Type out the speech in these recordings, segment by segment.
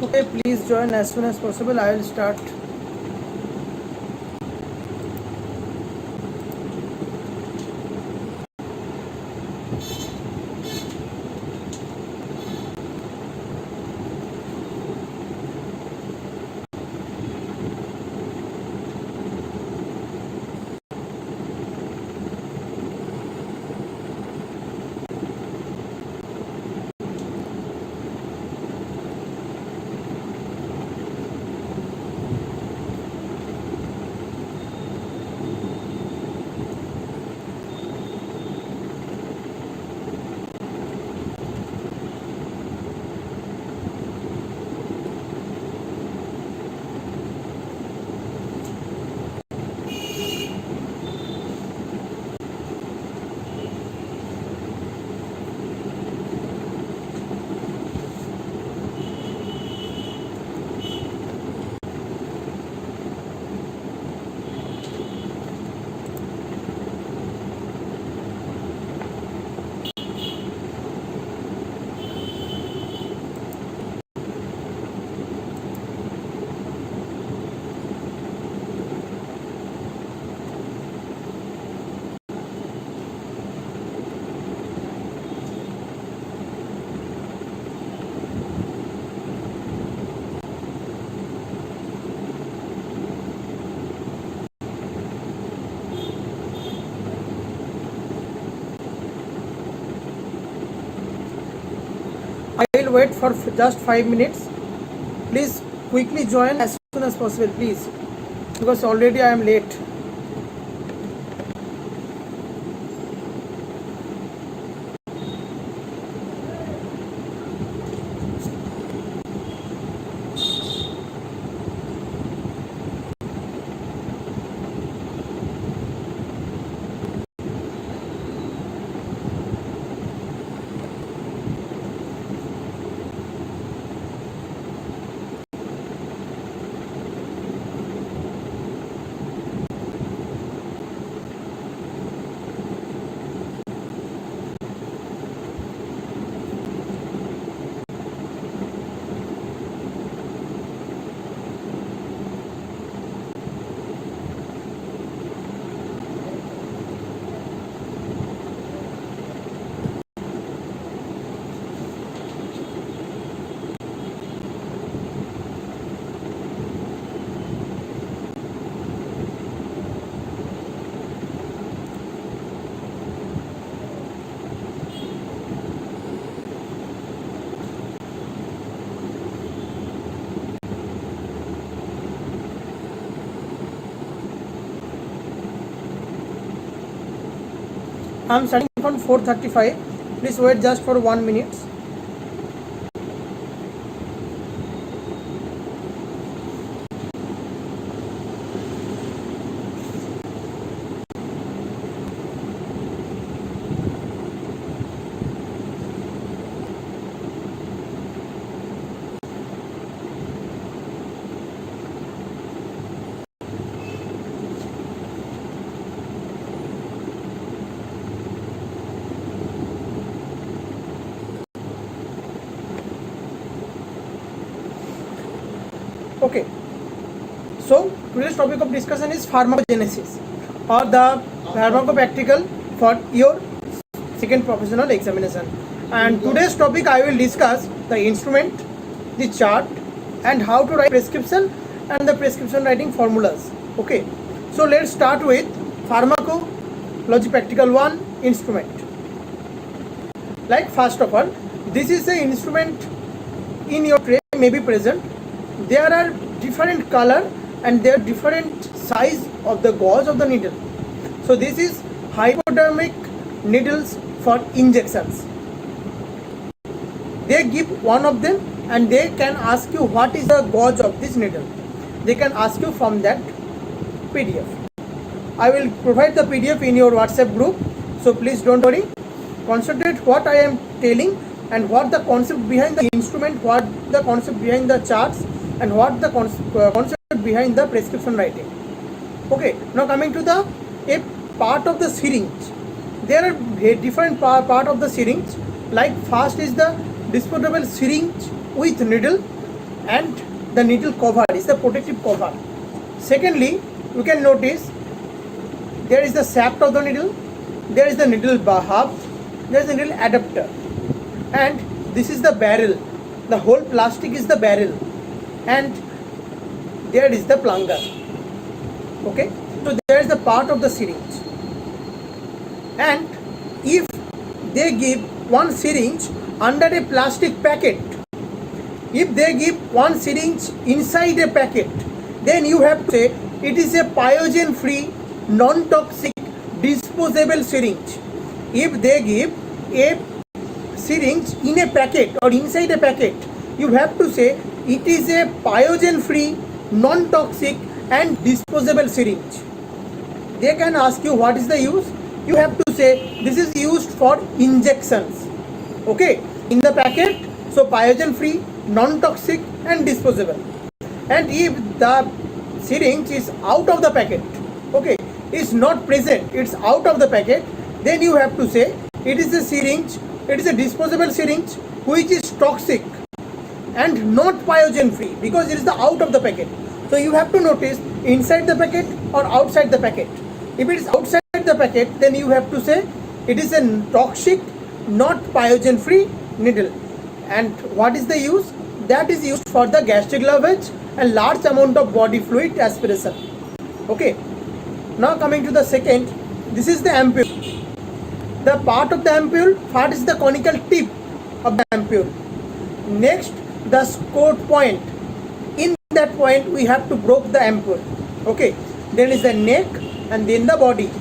Okay, please join as soon as possible. I will start. I will wait for just 5 minutes. Please quickly join as soon as possible, please, because already I am late. I am starting from 4:35. Please wait just for 1 minute. Okay, so today's topic of discussion is pharmacogenesis or the pharmacopractical for your second professional examination. And today's topic I will discuss the instrument, the chart, and how to write prescription and the prescription writing formulas. Okay, so let's start with pharmacology practical 1 instrument. Like first of all, this is the instrument in your tray may be present. There are different color and there are different size of the gauge of the needle. So this is hypodermic needles for injections. They give one of them and they can ask you what is the gauge of this needle. They can ask you from that PDF. I will provide the PDF in your WhatsApp group, so please don't worry. Concentrate what I am telling and what the concept behind the instrument, what the concept behind the charts, and what the concept behind the prescription writing. Okay, now coming to the a part of the syringe. There are a different part of the syringe. Like first is the disposable syringe with needle, and the needle cover is the protective cover. Secondly, you can notice there is the shaft of the needle, there is the needle hub, there is the needle adapter, and this is the barrel. The whole plastic is the barrel, and there is the plunger. Okay, so there is the part of the syringe, and if they give one syringe under a plastic packet, if they give one syringe inside a packet, then you have to say it is a pyrogen free, non-toxic, disposable syringe. If they give a syringe in a packet or inside a packet, you have to say it is a pyrogen free, non-toxic and disposable syringe. They can ask you what is the use. You have to say this is used for injections. Okay, in the packet, so pyrogen free, non-toxic and disposable. And if the syringe is out of the packet, okay, is not present, it's out of the packet, then you have to say it is a syringe, it is a disposable syringe which is toxic and not pyrogen free, because it is the out of the packet. So you have to notice inside the packet or outside the packet. If it is outside the packet, then you have to say it is a toxic, not pyrogen free needle. And what is the use? That is used for the gastric lavage and large amount of body fluid aspiration. Okay, now coming to the second, this is the ampule. The part of the ampule, first is the conical tip of the ampule. Next, the scored point. In that point, we have to broke the ampule. Okay, then is the neck and then the body.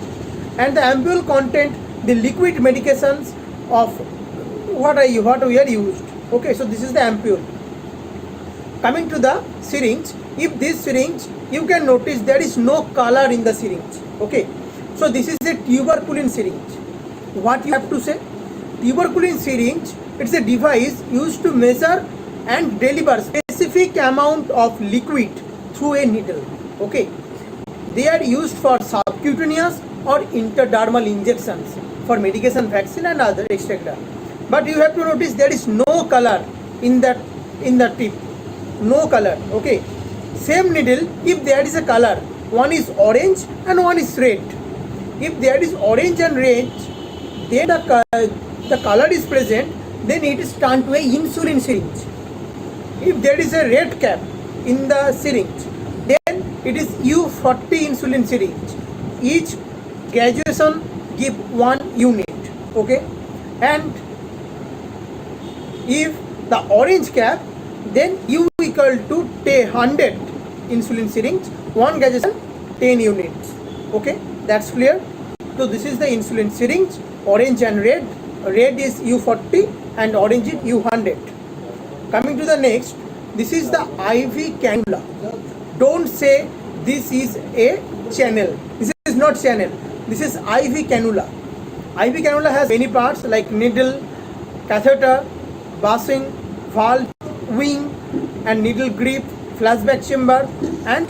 And the ampule content the liquid medications of what we are used. Okay, so this is the ampule. Coming to the syringe, if this syringe, you can notice there is no color in the syringe. Okay, so this is a tuberculin syringe. What you have to say? Tuberculin syringe, it's a device used to measure and deliver specific amount of liquid through a needle. Okay, they are used for subcutaneous or intradermal injections for medication, vaccine and other etc. But you have to notice there is no color in the tip, no color. Okay, same needle, if there is a color, one is orange and one is red. If there is orange and red, then the color is present, then it is turned to a insulin syringe. If there is a red cap in the syringe, then it is U40 insulin syringe. Each graduation give 1 unit. Okay, and if the orange cap, then U equal to 100 insulin syringe, 1 graduation 10 units. Okay, that's clear. So this is the insulin syringe, orange and red. Red is U40 and orange is U100. Coming to the next, this is the IV cannula. Don't say this is a channel. This is not channel. This is IV cannula. IV cannula has many parts like needle, catheter, bushing, valve, wing and needle grip, flashback chamber, and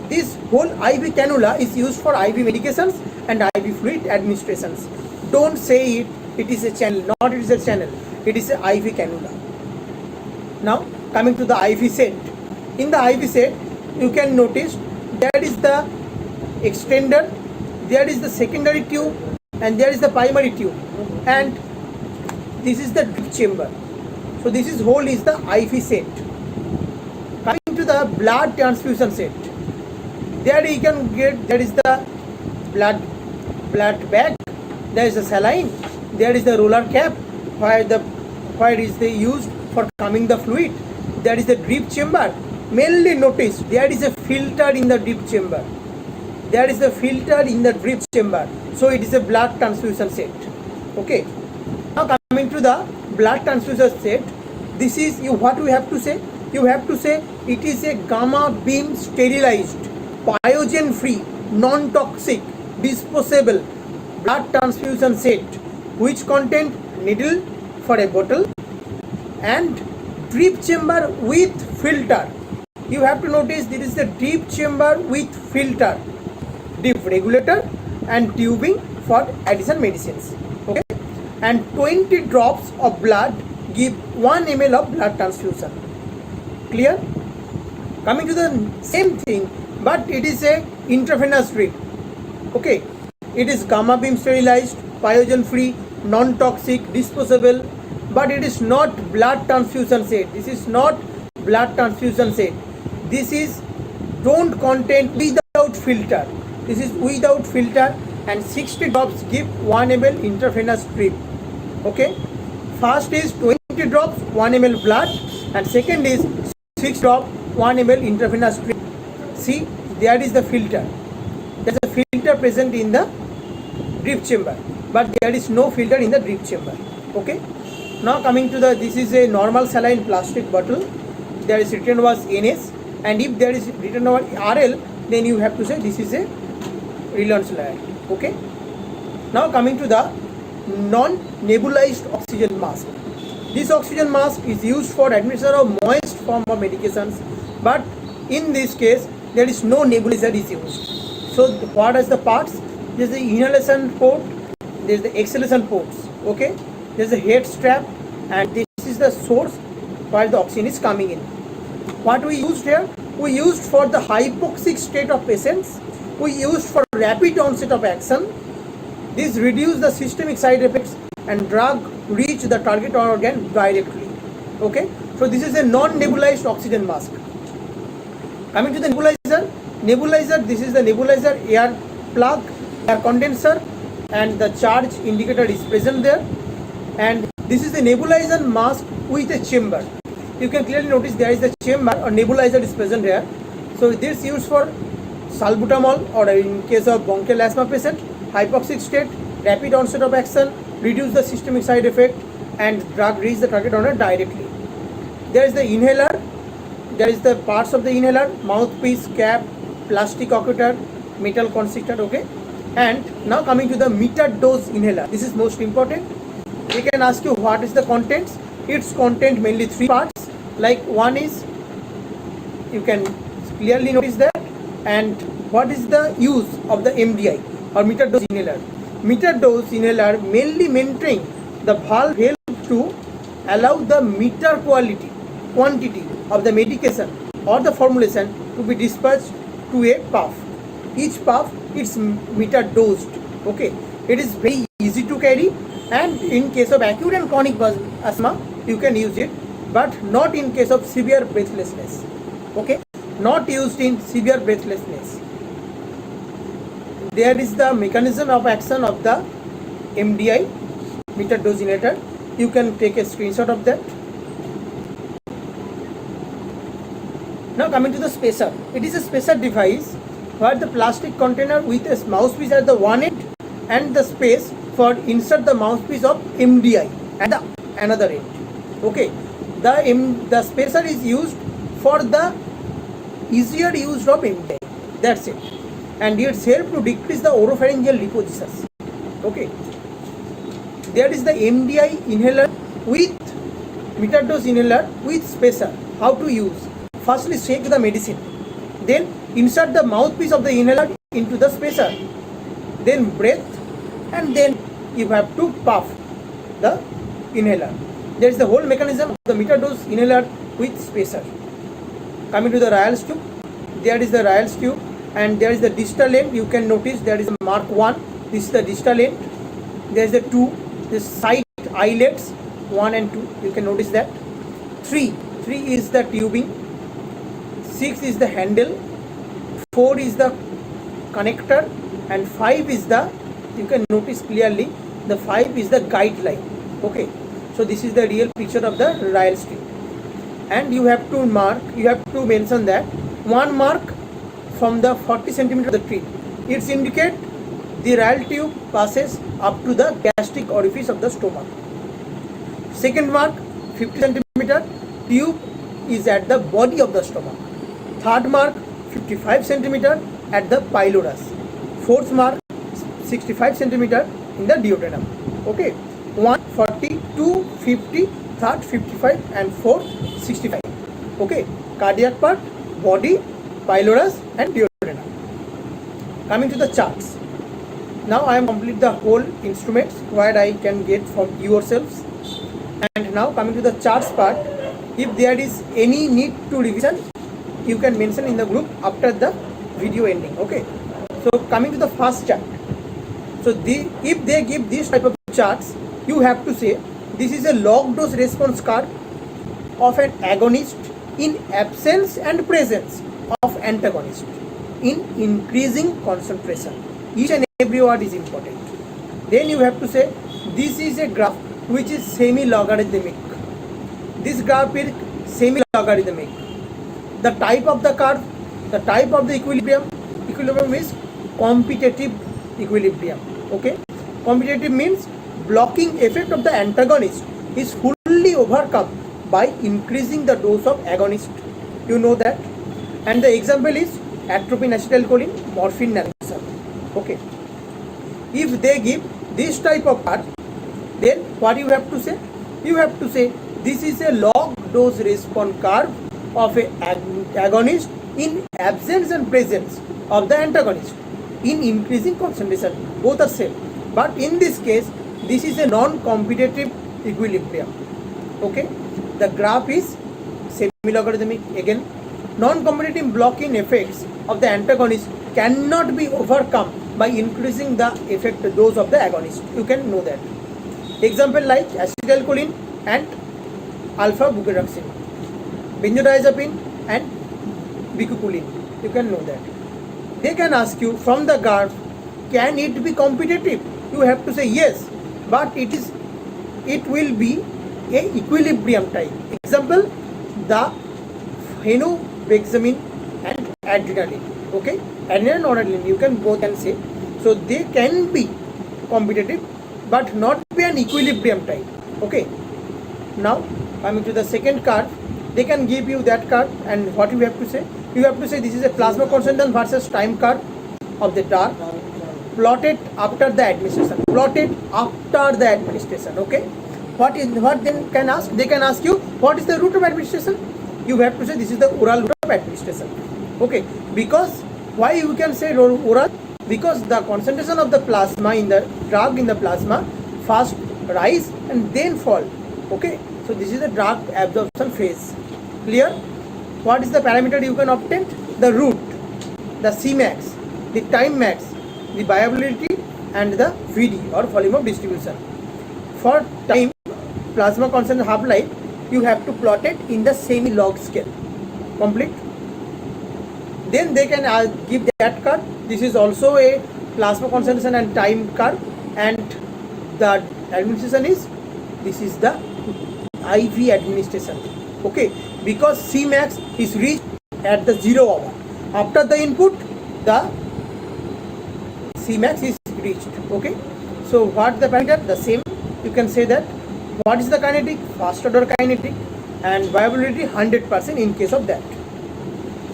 this whole IV cannula is used for IV medications and IV fluid administrations. Don't say it is a channel, not it is a channel, it is a IV cannula. Now coming to the IV set. In the IV set, you can notice there is the extender, there is the secondary tube and there is the primary tube, and this is the drip chamber. So this is whole is the IV set. Coming to the blood transfusion set, there you can get, there is the blood bag, there is a saline, there is the roller cap where is they used for coming the fluid, there is the drip chamber. Mainly notice there is a filter in the drip chamber. There is a filter in the drip chamber. So it is a blood transfusion set. Okay. Now coming to the blood transfusion set, this is what we have to say. You have to say it is a gamma beam sterilized, pyrogen free, non-toxic, disposable blood transfusion set which contain needle for a bottle and drip chamber with filter. You have to notice there is the drip chamber with filter, drip regulator and tubing for addition medicines. Okay, and 20 drops of blood give 1 ml of blood transfusion. Clear? Coming to the same thing, but it is a intravenous drip. Okay, it is gamma beam sterilized, pyogen free, non-toxic, disposable, but it is not blood transfusion set. This is not blood transfusion set. This is don't contain without filter. This is without filter, and 60 drops give 1 ml intravenous drip. Okay, first is 20 drops 1 ml blood, and second is 6 drop 1 ml intravenous drip. See, there is the filter. There is a filter present in the drip chamber, but there is no filter in the drip chamber. Okay, now coming to the, this is a normal saline plastic bottle. There is written was NS, and if there is written over RL, then you have to say this is a Reliance layer. Okay, now coming to the non-nebulized oxygen mask. This oxygen mask is used for administration of moist form of medications, but in this case there is no nebulizer is used. So what are the parts? There is the inhalation port, there is the exhalation ports. Okay, there is a head strap, and this is the source where the oxygen is coming in. What we used here? We used for the hypoxic state of patients. We used for rapid onset of action. This reduce the systemic side effects and drug reach the target organ directly. Okay, so this is a non-nebulized oxygen mask. Coming to the nebulizer. Nebulizer, this is the nebulizer air plug, air condenser, and the charge indicator is present there. And this is the nebulizer mask with a chamber. You can clearly notice there is a chamber or nebulizer is present here. So this is used for salbutamol, or in case of bronchial asthma patient, hypoxic state, rapid onset of action, reduce the systemic side effect, and drug reach the target organ directly. There is the inhaler. There is the parts of the inhaler: mouthpiece, cap, plastic occupator, metal constrictor. Okay, and now coming to the metered dose inhaler. This is most important. We can ask you what is the contents. Its content mainly 3 parts. Like one is, you can clearly notice that. And what is the use of the MDI or metered dose inhaler? Metered dose inhaler mainly maintaining the valve help to allow the meter quantity of the medication or the formulation to be dispatched to a puff. Each puff is meter dosed. Okay, it is very easy to carry, and in case of acute and chronic asthma you can use it, but not in case of severe breathlessness. Okay, not used in severe breathlessness. There is the mechanism of action of the MDI, metered dose inhaler. You can take a screenshot of that. Now coming to the spacer. It is a spacer device where the plastic container with a mouthpiece at the one end and the space for insert the mouthpiece of MDI at the another end. Okay, the spacer is used for the easier use of MDI. That's it, and it's help to decrease the oropharyngeal depositions. Okay, there is the MDI inhaler with metered dose inhaler with spacer. How to use? Firstly, shake the medicine, then insert the mouthpiece of the inhaler into the spacer, then breathe, and then you have to puff the inhaler. There is the whole mechanism of the metered dose inhaler with spacer. Coming to the Ryle's tube, there is the Ryle's tube, and there is the distal end. You can notice there is a mark 1. This is the distal end. There is the 2, the side eyelets 1 and 2. You can notice that. 3 is the tubing. 6 is the handle, 4 is the connector, and 5 is the, you can notice clearly, the 5 is the guideline. Okay, so this is the real picture of the Ryle's tube, and you have to mention that 1 mark from the 40 cm of the tube. It's indicate the Ryle tube passes up to the gastric orifice of the stomach. Second mark, 50 cm tube is at the body of the stomach. Third mark, 55 cm at the pylorus. Fourth mark, 65 cm in the duodenum. Okay, 1, 40, 2, 50, third 55, and fourth 65. Okay, cardiac part, body, pylorus, and duodenum. Coming to the charts. Now I am complete the whole instruments where I can get from yourselves. And now coming to the charts part, If there is any need to revision, you can mention in the group after the video ending. Okay. So coming to the first chart. So if they give this type of charts, you have to say this is a log dose response curve of an agonist in absence and presence of antagonist in increasing concentration. Each and every word is important. Then you have to say this is a graph which is semi-logarithmic. This graph is semi-logarithmic. The type of the curve, the type of the equilibrium is competitive equilibrium. Okay, competitive means blocking effect of the antagonist is fully overcome by increasing the dose of agonist. You know that. And the example is atropine, acetylcholine, morphine, naloxone. Okay. If they give this type of curve, then what you have to say? You have to say this is a log dose response curve of a agonist in absence and presence of the antagonist in increasing concentration. Both are same, but in this case this is a non-competitive equilibrium. Okay, the graph is semi-logarithmic. Again, non-competitive blocking effects of the antagonist cannot be overcome by increasing the effect dose of the agonist. You can know that. Example like acetylcholine and alpha butyroxine, benzodiazepine and bicuculline. You can know that. They can ask you from the graph, can it be competitive? You have to say yes, but it will be a equilibrium type. Example, the phenobenzamine and adrenaline. Okay, adrenaline or adrenaline, you can both can say. So they can be competitive, but not be an equilibrium type. Okay. Now coming to the second curve, they can give you that curve, and what you have to say? You have to say this is a plasma concentration versus time curve of the drug plotted after the administration. Plotted after the administration. Okay. What then can ask? They can ask you what is the route of administration. You have to say this is the oral route of administration. Okay. Because why you can say oral? Because the concentration of the plasma in the drug in the plasma first rise and then fall. Okay. So this is the drug absorption phase. Clear? What is the parameter you can obtain? The route, the Cmax, the time max, the viability, and the VD or volume of distribution. For time, plasma concentration half-life, you have to plot it in the semi-log scale. Complete. Then they can give that curve. This is also a plasma concentration and time curve, and the administration is, this is the IV administration. Okay, because Cmax is reached at the 0 hour. After the input, the Cmax is reached. Okay, so what the parameter? The same. You can say that. What is the kinetic? First order kinetic, and viability 100% in case of that.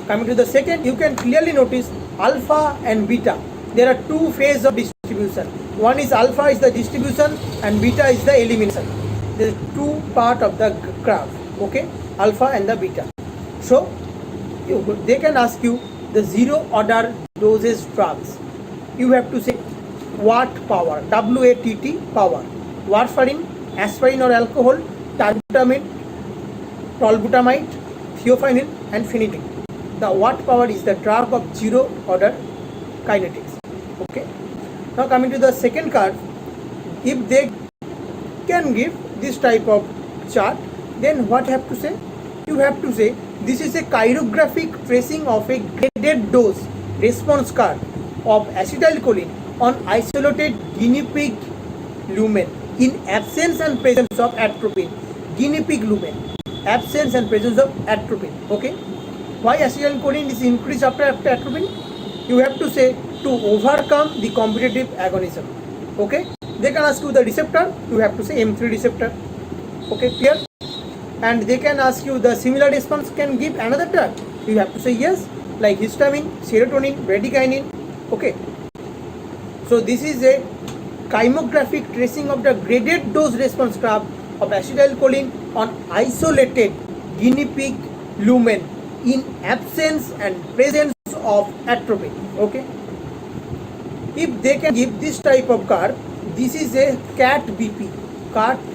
Coming to the second, you can clearly notice alpha and beta. There are two phases of distribution. One is alpha is the distribution and beta is the elimination. There are two parts of the graph. Okay, alpha and the beta. So they can ask you the zero order dosage drugs. You have to say watt power, WATT power, warfarin, aspirin or alcohol, tarbutamide, tolbutamide, theophylline and phenytoin. The watt power is the drug of zero order kinetics. Okay. Now coming to the second curve, if they can give this type of chart, then what you have to say? You have to say this is a chirographic tracing of a graded dose response curve of acetylcholine on isolated guinea pig lumen in absence and presence of atropine. Guinea pig lumen, absence and presence of atropine. Okay. Why acetylcholine is increased after atropine? You have to say to overcome the competitive agonism. Okay. They can ask you the receptor. You have to say M3 receptor. Okay, clear? And they can ask you the similar response can give another drug. You have to say yes, like histamine, serotonin, bradykinin. Okay. So this is a chirographic tracing of the graded dose response graph of acetylcholine on isolated guinea pig lumen in absence and presence of atropine. Okay. If they can give this type of curve, this is a cat BP,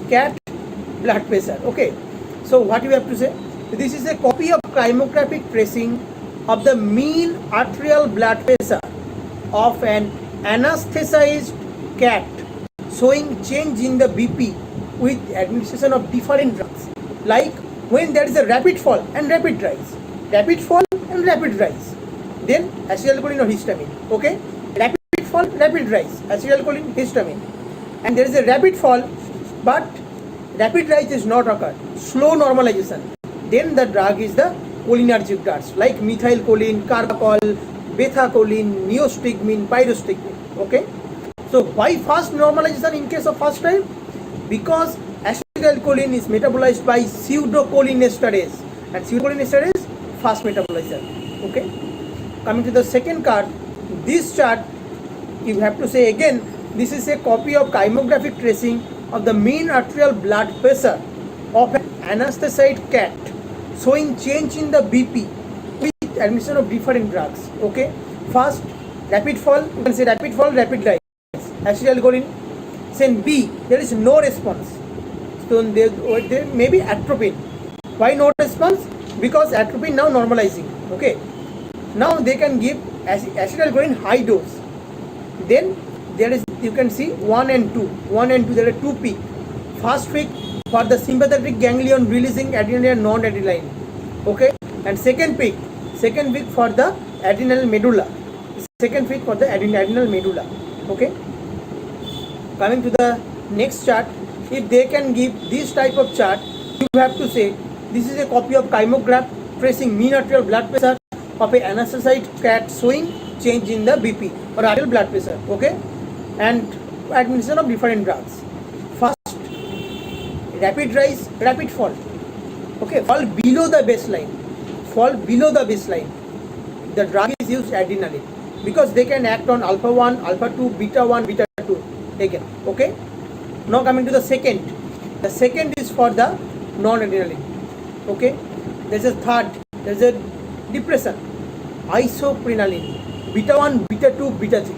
cat blood pressure. Okay. So what you have to say? This is a copy of chromographic tracing of the mean arterial blood pressure of an anesthetized cat showing change in the BP with administration of different drugs. Like when there is a rapid fall and rapid rise, rapid fall and rapid rise, then acetylcholine or histamine. Okay, rapid fall, rapid rise, acetylcholine, histamine, and there is a rapid fall, but rapid rise is not occurred, slow normalization, then the drug is the cholinergic drugs like methylcholine, carbachol, bethacholine, neostigmine, pyrostigmine. Okay, so why fast normalization in case of first time? Because acetylcholine is metabolized by pseudocholinesterase, and pseudocholinesterase fast metabolizer. Okay, coming to the second card, this chart you have to say again, this is a copy of chromographic tracing of the mean arterial blood pressure of an anesthetized cat showing change in the BP with administration of different drugs. Okay, first rapid fall, you can say rapid fall, rapid rise, acetylcholine. Then B, there is no response, so there may be atropine. Why no response? Because atropine now normalizing. Okay, now they can give acetylcholine high dose. Then there is, you can see 1 and 2, there are two peak. First peak for the sympathetic ganglion releasing adrenal and non-adrenaline. Okay, and second peak for the adrenal medulla. Second peak for the adrenal medulla. Okay, coming to the next chart, if they can give this type of chart, you have to say this is a copy of chymograph tracing mean arterial blood pressure of a anesthetized cat showing change in the BP or arterial blood pressure. Okay, and administration of different drugs. First, rapid rise, rapid fall. Okay, fall below the baseline. The drug is used adrenaline because they can act on alpha 1, alpha 2, beta 1, beta 2 again. Okay, now coming to the second. The second is for the non-adrenaline. Okay, there's a third, there's a depression, isoprenaline, beta 1, beta 2, beta 3.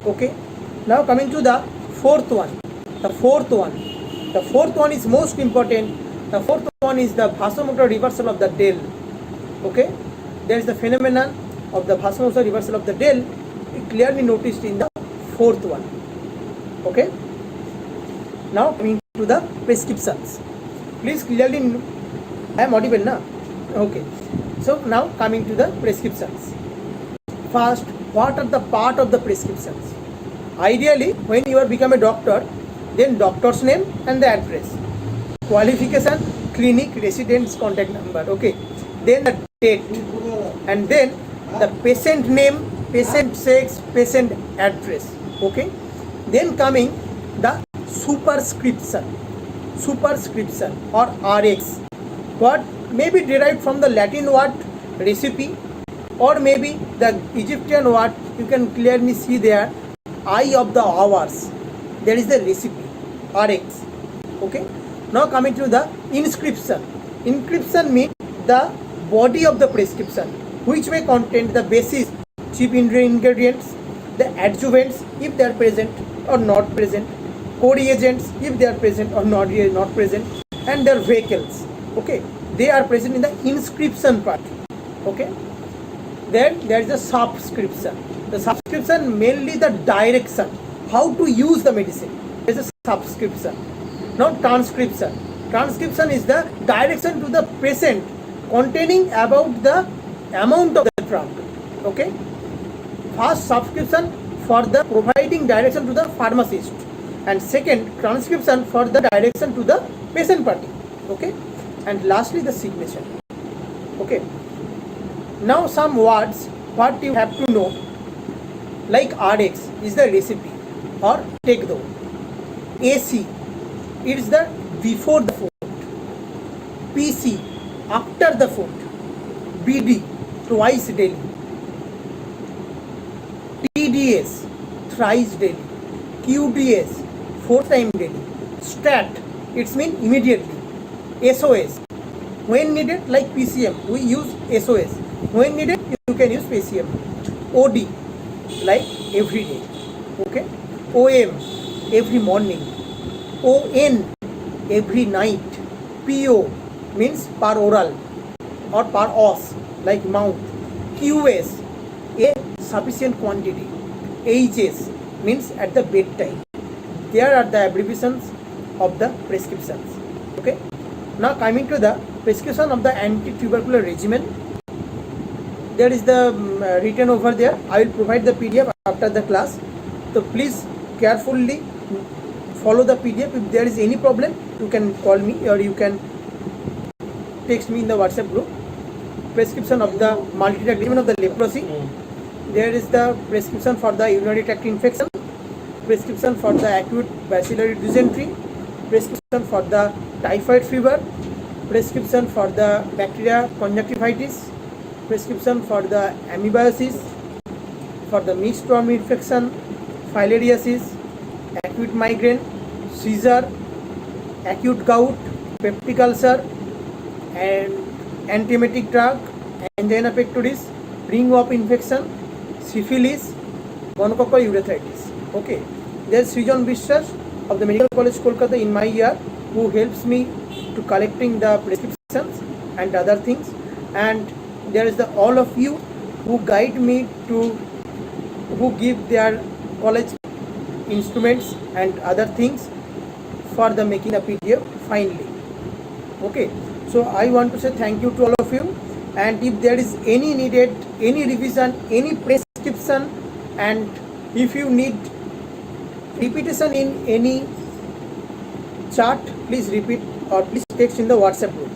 Okay, now coming to the fourth one. The fourth one is most important. The fourth one is the vasomotor reversal of the del. Okay, there is the phenomenon of the vasomotor reversal of the del clearly noticed in the fourth one. Okay, now coming to the prescriptions. Please clearly, I am audible now. Okay, so now coming to the prescriptions. First, what are the part of the prescriptions? Ideally, when you are become a doctor, then doctor's name and the address, qualification, clinic, residence, contact number. Okay, then the date, and then the patient name, patient sex, patient address. Okay, then coming the superscription or RX, what may be derived from the Latin word recipe, or maybe the Egyptian word. You can clearly see there, eye of the hours, there is the recipe, RX. Okay, now coming to the inscription. Inscription means the body of the prescription, which may contain the basis, chief ingredients, the adjuvants if they are present or not present, co-reagents if they are present or not present, and their vehicles. Okay, they are present in the inscription part. Okay, then there is a subscription. The subscription mainly the direction, how to use the medicine. There is a subscription. Now transcription. Transcription is the direction to the patient containing about the amount of the drug. Okay, first subscription for the providing direction to the pharmacist, and second transcription for the direction to the patient party. Okay, and lastly the signature. Okay, now some words what you have to know, like RX is the recipe or take the. AC, it is the before the food. PC, after the food. BD, twice daily. TDS, thrice daily. QDS, 4 times daily. STAT, it's mean immediately. SOS, when needed, like PCM, we use SOS. When needed, you can use PCM. OD, like every day. Okay. OM, every morning. ON, every night. PO, means per oral or per os, like mouth. QS, a sufficient quantity. HS means at the bedtime. There are the abbreviations of the prescriptions. Okay. Now coming to the prescription of the anti-tubercular regimen. There is the written over there. I will provide the PDF after the class. So please carefully follow the PDF. If there is any problem, you can call me or you can text me in the WhatsApp group. Prescription of the multi-drug regimen of the leprosy. There is the prescription for the urinary tract infection, prescription for the acute bacillary dysentery, prescription for the typhoid fever, prescription for the bacteria conjunctivitis, prescription for the amoebiasis, for the mixed worm infection, filariasis, acute migraine, seizure, acute gout, peptic ulcer, and antiemetic drug, angina pectoris, ringworm infection, syphilis, gonococcal urethritis. Okay, there is Srijan Biswas of the Medical College Kolkata in my year who helps me to collecting the prescriptions and other things, and there is the all of you who guide me to, who give their college instruments and other things for the making a PDF finally. Okay, so I want to say thank you to all of you, and if there is any needed, any revision, any prescription, and if you need repetition in any chart, please repeat or please text in the WhatsApp group.